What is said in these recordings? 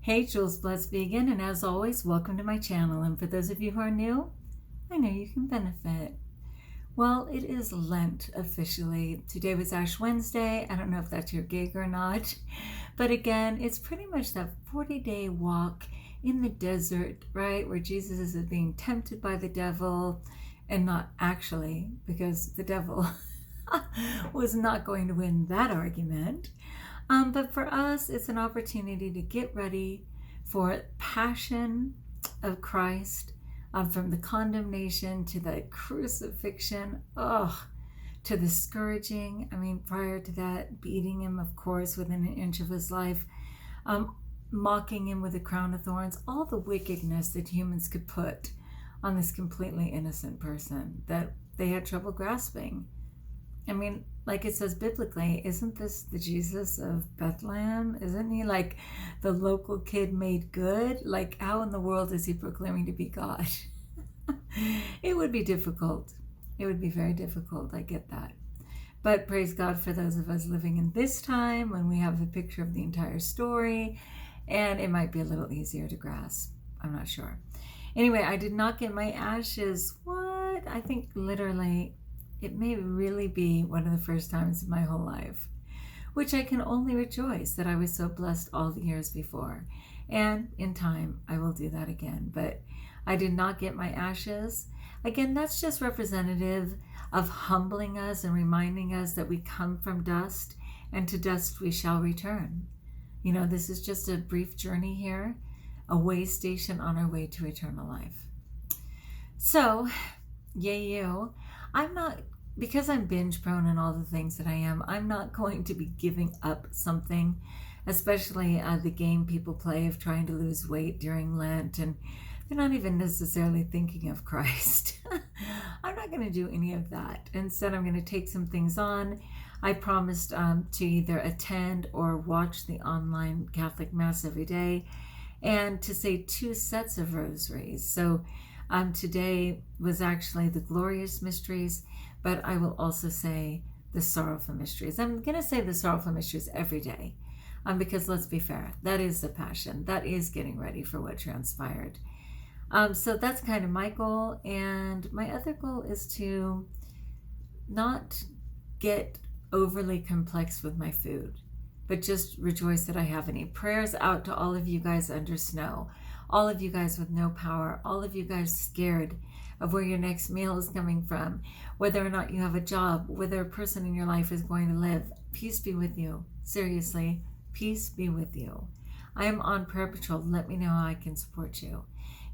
Hey, Jules Blessed Vegan, and as always, welcome to my channel. And for those of you who are new, I know you can benefit. Well, it is Lent officially. Today was Ash Wednesday. I don't know if that's your gig or not, but again, it's pretty much that 40-day walk in the desert, right, where Jesus is being tempted by the devil, and not actually, because the devil was not going to win that argument. But for us, it's an opportunity to get ready for passion of Christ, from the condemnation to the crucifixion, to the scourging. I mean, prior to that, beating him, of course, within an inch of his life, mocking him with a crown of thorns, all the wickedness that humans could put on this completely innocent person that they had trouble grasping. I mean, like it says biblically, isn't this the Jesus of Bethlehem? Isn't he like the local kid made good? Like, how in the world is he proclaiming to be God? It would be difficult. It would be very difficult. I get that. But praise God for those of us living in this time when we have the picture of the entire story, and it might be a little easier to grasp. I'm not sure. Anyway, I did not get my ashes. What? I think literally it may really be one of the first times in my whole life, which I can only rejoice that I was so blessed all the years before. And in time, I will do that again. But I did not get my ashes. Again, that's just representative of humbling us and reminding us that we come from dust, and to dust we shall return. You know, this is just a brief journey here, a way station on our way to eternal life. So, yay you. I'm not, because I'm binge prone and all the things that I am, I'm not going to be giving up something, especially the game people play of trying to lose weight during Lent, and they're not even necessarily thinking of Christ. I'm not going to do any of that. Instead, I'm going to take some things on. I promised to either attend or watch the online Catholic Mass every day, and to say 2 sets of rosaries. So today was actually the glorious mysteries, but I will also say the sorrowful mysteries. I'm going to say the sorrowful mysteries every day, because let's be fair, that is the passion. That is getting ready for what transpired. So that's kind of my goal. And my other goal is to not get overly complex with my food, but just rejoice that I have any. Prayers out to all of you guys under snow, all of you guys with no power, all of you guys scared of where your next meal is coming from, whether or not you have a job, whether a person in your life is going to live. Peace be with you. Seriously, peace be with you. I am on prayer patrol. Let me know how I can support you.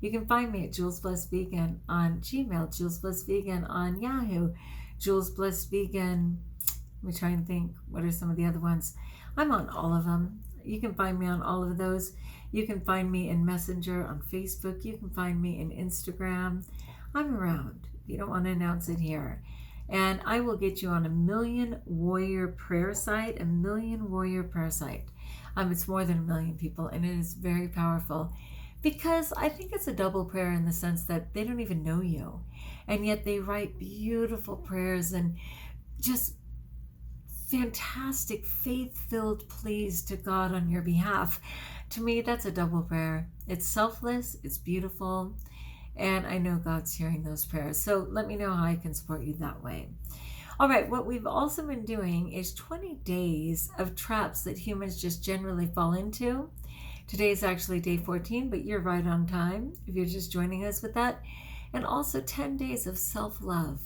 You can find me at Jules Blessed Vegan on Gmail, Jules Blessed Vegan on Yahoo, Jules Blessed Vegan. Let me try and think. What are some of the other ones? I'm on all of them. You can find me on all of those. You can find me in Messenger on Facebook. You can find me in Instagram. I'm around. You don't want to announce it here. And I will get you on a Million Warrior prayer site, a Million Warrior prayer site. It's more than 1 million people, and it is very powerful, because I think it's a double prayer in the sense that they don't even know you, and yet they write beautiful prayers and just fantastic faith-filled pleas to God on your behalf. To me, that's a double prayer. It's selfless, it's beautiful, and I know God's hearing those prayers. So let me know how I can support you that way. All right, what we've also been doing is 20 days of traps that humans just generally fall into. Today is actually day 14, but you're right on time if you're just joining us with that. And also 10 days of self-love.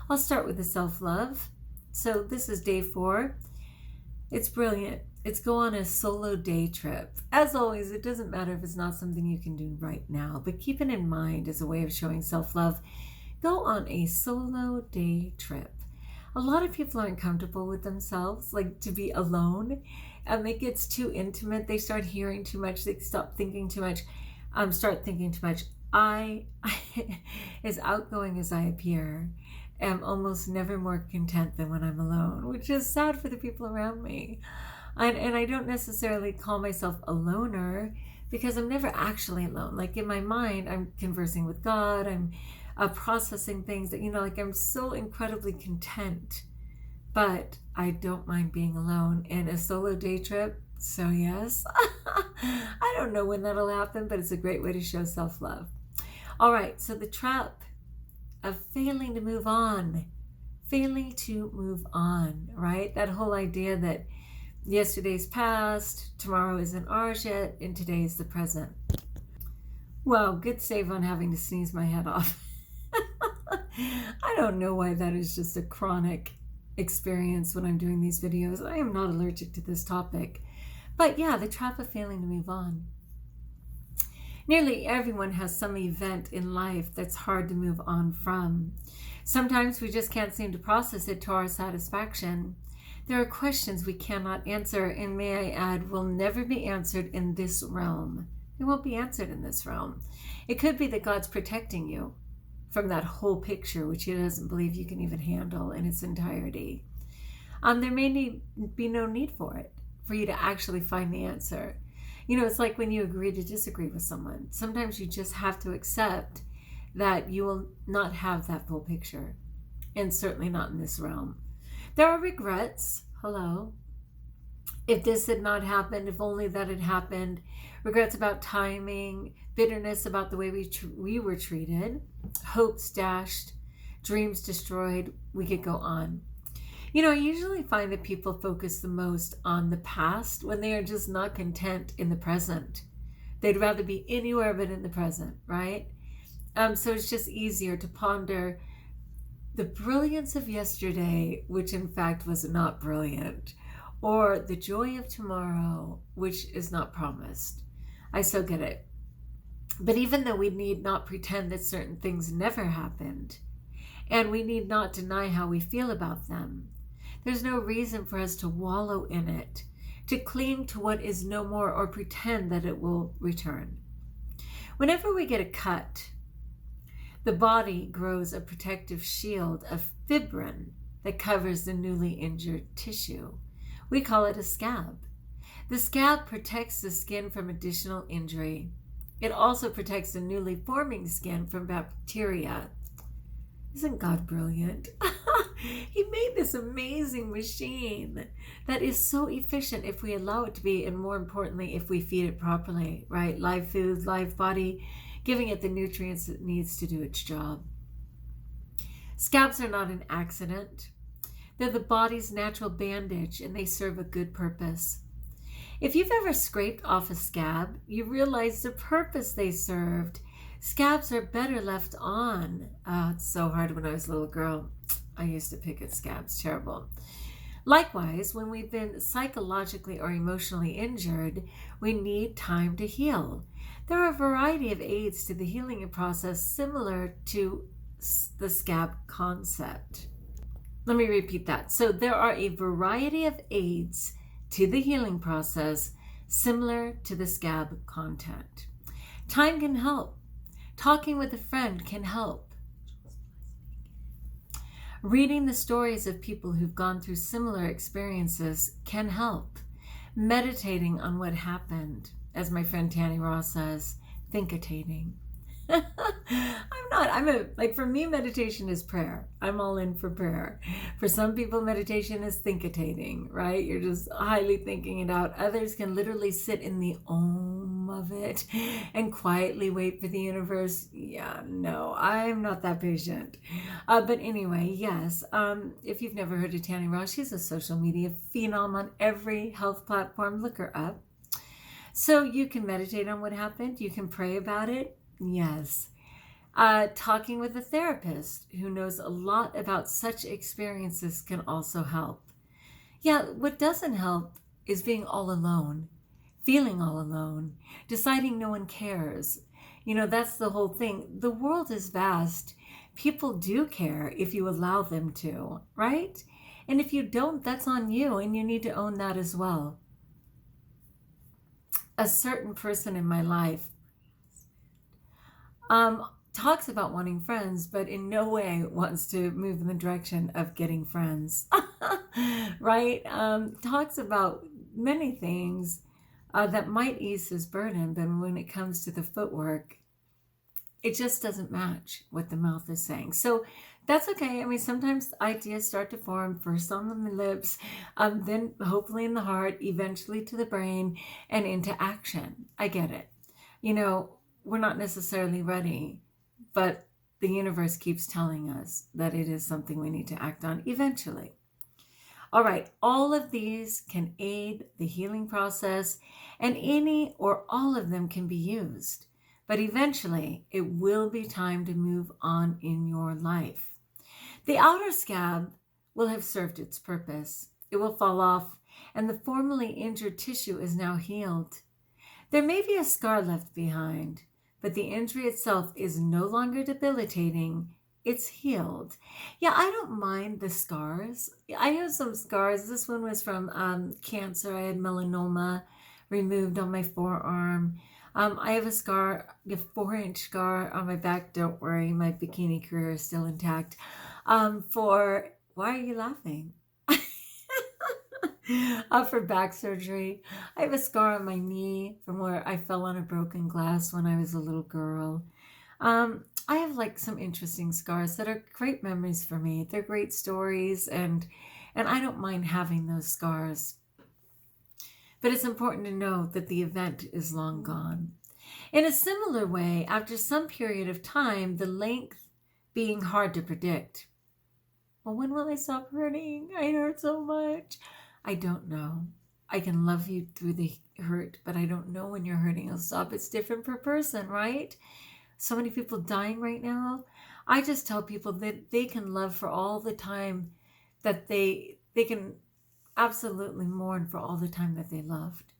I'll start with the self-love. So this is day 4. It's brilliant. It's go on a solo day trip. As always, it doesn't matter if it's not something you can do right now, but keep it in mind as a way of showing self-love. Go on a solo day trip. A lot of people aren't comfortable with themselves, like to be alone. It gets too intimate. They start hearing too much. They stop thinking too much. Start thinking too much. I, as outgoing as I appear, am almost never more content than when I'm alone, which is sad for the people around me. And I don't necessarily call myself a loner, because I'm never actually alone. Like in my mind, I'm conversing with God. I'm processing things that, like I'm so incredibly content, but I don't mind being alone. And a solo day trip, so yes. I don't don't know when that'll happen, but it's a great way to show self-love. All right, so the trap of failing to move on, right? That whole idea that yesterday's past, tomorrow isn't ours yet, and today is the present. Well, good save on having to sneeze my head off. I don't know why that is just a chronic experience when I'm doing these videos. I am not allergic to this topic. But yeah, the trap of failing to move on. Nearly everyone has some event in life that's hard to move on from. Sometimes we just can't seem to process it to our satisfaction. There are questions we cannot answer, and may I add, will never be answered in this realm. They won't be answered in this realm. It could be that God's protecting you from that whole picture, which He doesn't believe you can even handle in its entirety. There may be no need for it, for you to actually find the answer. You know, it's like when you agree to disagree with someone. Sometimes you just have to accept that you will not have that full picture, and certainly not in this realm. There are regrets. Hello. If this had not happened, if only that had happened. Regrets about timing, bitterness about the way we were treated, hopes dashed, dreams destroyed. We could go on. You know, I usually find that people focus the most on the past when they are just not content in the present. They'd rather be anywhere but in the present, right? So it's just easier to ponder the brilliance of yesterday, which in fact was not brilliant, or the joy of tomorrow, which is not promised. I so get it. But even though we need not pretend that certain things never happened, and we need not deny how we feel about them, there's no reason for us to wallow in it, to cling to what is no more, or pretend that it will return. Whenever we get a cut, the body grows a protective shield of fibrin that covers the newly injured tissue. We call it a scab. The scab protects the skin from additional injury. It also protects the newly forming skin from bacteria. Isn't God brilliant? He made this amazing machine that is so efficient if we allow it to be, and more importantly, if we feed it properly, right? Live food, live body, giving it the nutrients it needs to do its job. Scabs are not an accident. They're the body's natural bandage, and they serve a good purpose. If you've ever scraped off a scab, you realize the purpose they served. Scabs are better left on. Oh, it's so hard. When I was a little girl, I used to pick at scabs. Terrible. Likewise, when we've been psychologically or emotionally injured, we need time to heal. There are a variety of aids to the healing process similar to the scab concept. Let me repeat that. So there are a variety of aids to the healing process similar to the scab content. Time can help. Talking with a friend can help. Reading the stories of people who've gone through similar experiences can help. Meditating on what happened, as my friend Tanny Ross says, thinkitating. For me, meditation is prayer. I'm all in for prayer. For some people, meditation is thinkitating, right? You're just highly thinking it out. Others can literally sit in the om of it and quietly wait for the universe. Yeah, no, I'm not that patient. But anyway, yes, if you've never heard of Tanny Ross, she's a social media phenom on every health platform. Look her up. So you can meditate on what happened. You can pray about it. Yes. Talking with a therapist who knows a lot about such experiences can also help. Yeah, what doesn't help is being all alone, feeling all alone, deciding no one cares. You know, that's the whole thing. The world is vast. People do care if you allow them to, right? And if you don't, that's on you, and you need to own that as well. A certain person in my life talks about wanting friends, but in no way wants to move in the direction of getting friends, right? Talks about many things that might ease his burden, but when it comes to the footwork, it just doesn't match what the mouth is saying. So That's okay. I mean, sometimes ideas start to form first on the lips, then hopefully in the heart, eventually to the brain, and into action. I get it. You know, we're not necessarily ready, but the universe keeps telling us that it is something we need to act on eventually. All right, all of these can aid the healing process, and any or all of them can be used. But eventually, it will be time to move on in your life. The outer scab will have served its purpose. It will fall off, and the formerly injured tissue is now healed. There may be a scar left behind, but the injury itself is no longer debilitating. It's healed. Yeah, I don't mind the scars. I have some scars. This one was from cancer. I had melanoma removed on my forearm. I have a scar, a 4-inch scar on my back. Don't worry, my bikini career is still intact. Why are you laughing? For back surgery. I have a scar on my knee from where I fell on a broken glass when I was a little girl. I have like some interesting scars that are great memories for me. They're great stories, and I don't mind having those scars. But it's important to know that the event is long gone. In a similar way, after some period of time, the length being hard to predict. Well, when will I stop hurting? I hurt so much. I don't know. I can love you through the hurt, but I don't know when your hurting will stop. It's different per person, right? So many people dying right now. I just tell people that they can love for all the time that they can absolutely mourn for all the time that they loved.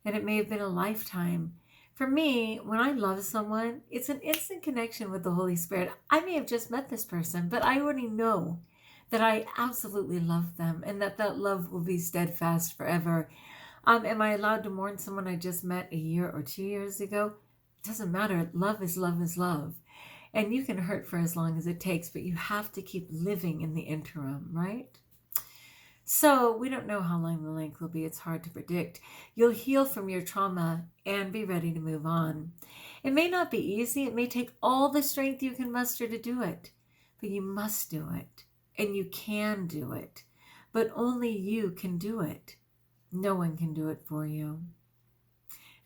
And it may have been a lifetime. For me, when I love someone, it's an instant connection with the Holy Spirit. I may have just met this person, but I already know that I absolutely love them and that love will be steadfast forever. Am I allowed to mourn someone I just met a year or 2 years ago? It doesn't matter. Love is love is love. And you can hurt for as long as it takes, but you have to keep living in the interim, right? So we don't know how long the length will be. It's hard to predict. You'll heal from your trauma and be ready to move on. It may not be easy. It may take all the strength you can muster to do it, but you must do it, and you can do it. But only you can do it. No one can do it for you.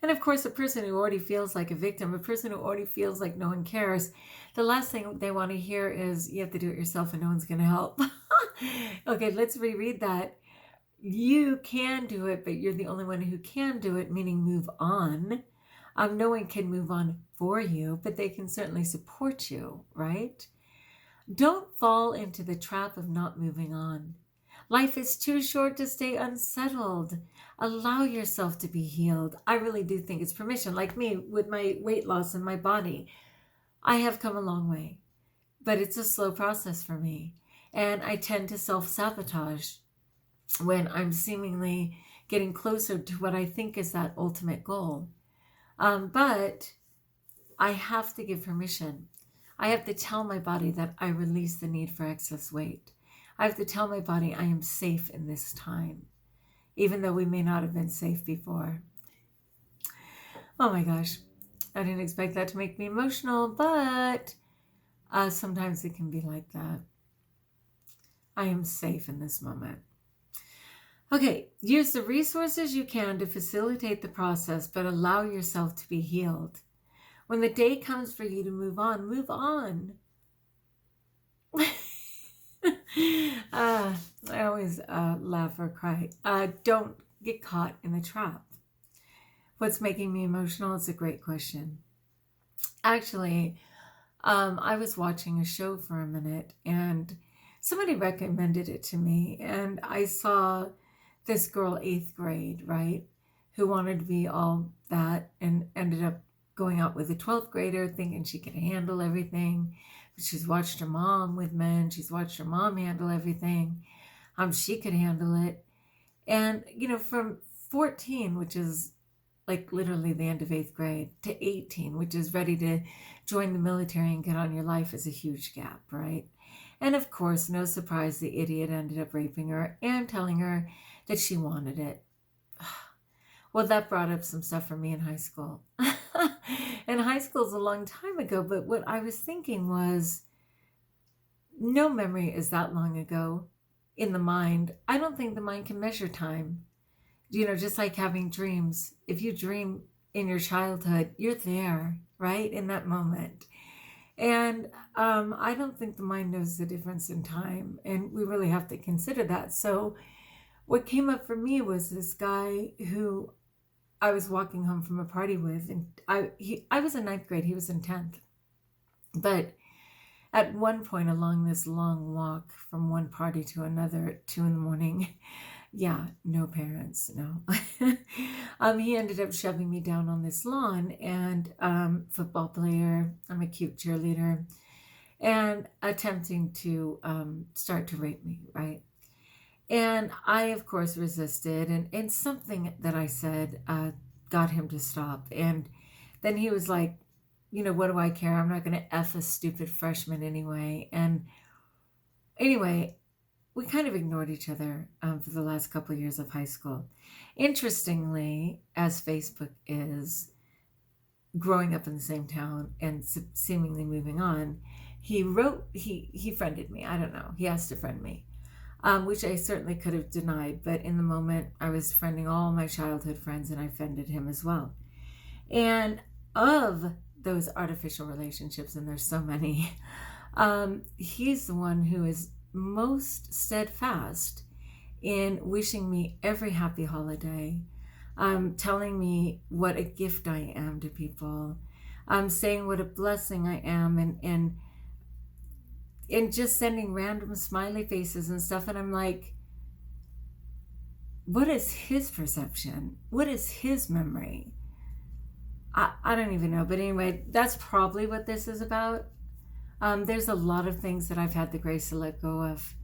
And of course, a person who already feels like a victim, a person who already feels like no one cares, the last thing they want to hear is, you have to do it yourself and no one's going to help. Okay, let's reread that. You can do it, but you're the only one who can do it, meaning move on. No one can move on for you, but they can certainly support you, right? Don't fall into the trap of not moving on. Life is too short to stay unsettled. Allow yourself to be healed. I really do think it's permission. Like me with my weight loss in my body, I have come a long way, but it's a slow process for me. And I tend to self-sabotage when I'm seemingly getting closer to what I think is that ultimate goal. But I have to give permission. I have to tell my body that I release the need for excess weight. I have to tell my body I am safe in this time, even though we may not have been safe before. Oh my gosh, I didn't expect that to make me emotional, but sometimes it can be like that. I am safe in this moment. Okay, use the resources you can to facilitate the process, but allow yourself to be healed. When the day comes for you to move on, move on. I always laugh or cry. Don't get caught in the trap. What's making me emotional? It's a great question. Actually, I was watching a show for a minute and somebody recommended it to me, and I saw this girl, 8th grade, right, who wanted to be all that and ended up going out with a 12th grader thinking she could handle everything. She's watched her mom with men. She's watched her mom handle everything. She could handle it. And, from 14, which is like literally the end of 8th grade, to 18, which is ready to join the military and get on your life, is a huge gap, right? And of course, no surprise, the idiot ended up raping her and telling her that she wanted it. Well, that brought up some stuff for me in high school. And high school's a long time ago, but what I was thinking was, no memory is that long ago in the mind. I don't think the mind can measure time. Just like having dreams. If you dream in your childhood, you're there, right? In that moment. And I don't think the mind knows the difference in time. And we really have to consider that. So what came up for me was this guy who I was walking home from a party with. And I was in ninth grade. He was in 10th. But at one point along this long walk from one party to another at 2 a.m, yeah, no parents, no. He ended up shoving me down on this lawn, and football player, I'm a cute cheerleader, and attempting to start to rape me, right? And I, of course, resisted, and something that I said got him to stop. And then he was like, what do I care? I'm not going to F a stupid freshman anyway. And anyway, we kind of ignored each other for the last couple of years of high school. Interestingly, as Facebook is, growing up in the same town and seemingly moving on, he friended me. I don't know. He asked to friend me, which I certainly could have denied. But in the moment, I was friending all my childhood friends, and I friended him as well. And of those artificial relationships, and there's so many, he's the one who is most steadfast in wishing me every happy holiday, telling me what a gift I am to people, saying what a blessing I am, and just sending random smiley faces and stuff. And I'm like, what is his perception? What is his memory? I don't even know. But anyway, that's probably what this is about. There's a lot of things that I've had the grace to let go of,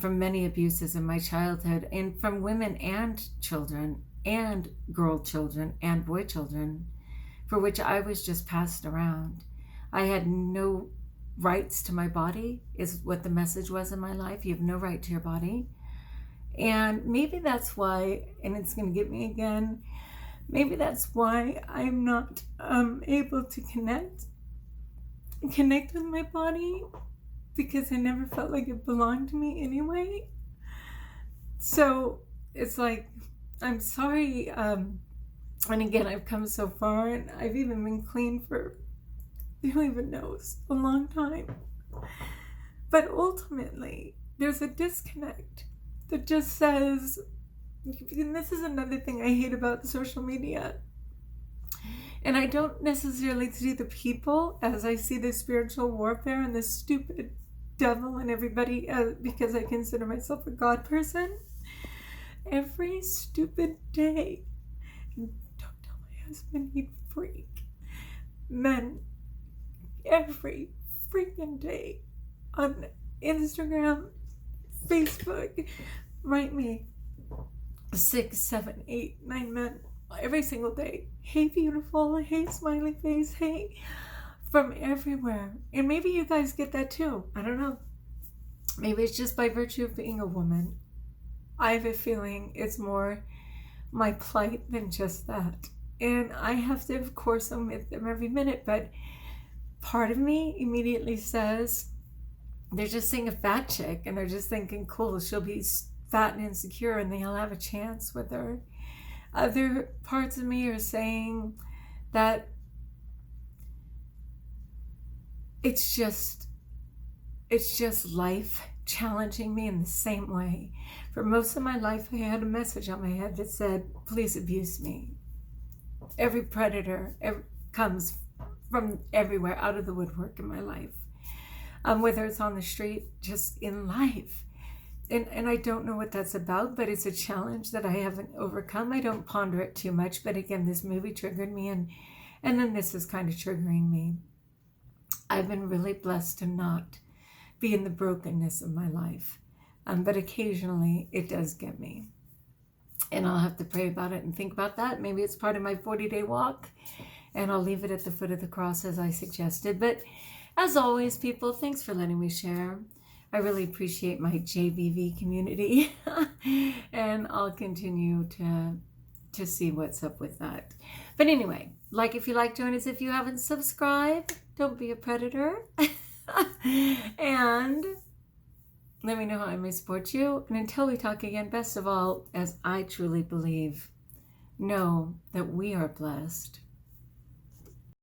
from many abuses in my childhood, and from women and children and girl children and boy children, for which I was just passed around. I had no rights to my body, is what the message was in my life. You have no right to your body. And maybe that's why, and it's going to get me again, maybe that's why I'm not able to connect with my body, because I never felt like it belonged to me anyway. So it's like, I'm sorry. And again, I've come so far, and I've even been clean for, who even knows, a long time. But ultimately, there's a disconnect that just says, and this is another thing I hate about social media, and I don't necessarily see the people as I see the spiritual warfare and the stupid devil and everybody, because I consider myself a God person. Every stupid day, and don't tell my husband, he'd freak. Men, every freaking day on Instagram, Facebook, write me 6, 7, 8, 9 men every single day. Hey, beautiful. Hey, smiley face. Hey, from everywhere. And maybe you guys get that too. I don't know. Maybe it's just by virtue of being a woman. I have a feeling it's more my plight than just that. And I have to, of course, omit them every minute. But part of me immediately says, they're just seeing a fat chick, and they're just thinking, cool, she'll be fat and insecure, and they'll have a chance with her. Other parts of me are saying that it's just life challenging me in the same way. For most of my life, I had a message on my head that said, please abuse me. Every predator comes from everywhere, out of the woodwork in my life. Whether it's on the street, just in life. And I don't know what that's about, but it's a challenge that I haven't overcome. I don't ponder it too much, but again, this movie triggered me, and then this is kind of triggering me. I've been really blessed to not be in the brokenness of my life, but occasionally it does get me. And I'll have to pray about it and think about that. Maybe it's part of my 40-day walk, and I'll leave it at the foot of the cross as I suggested. But as always, people, thanks for letting me share. I really appreciate my JBV community, and I'll continue to see what's up with that. But anyway, like if you like, join us if you haven't subscribed. Don't be a predator. And let me know how I may support you. And until we talk again, best of all, as I truly believe, know that we are blessed.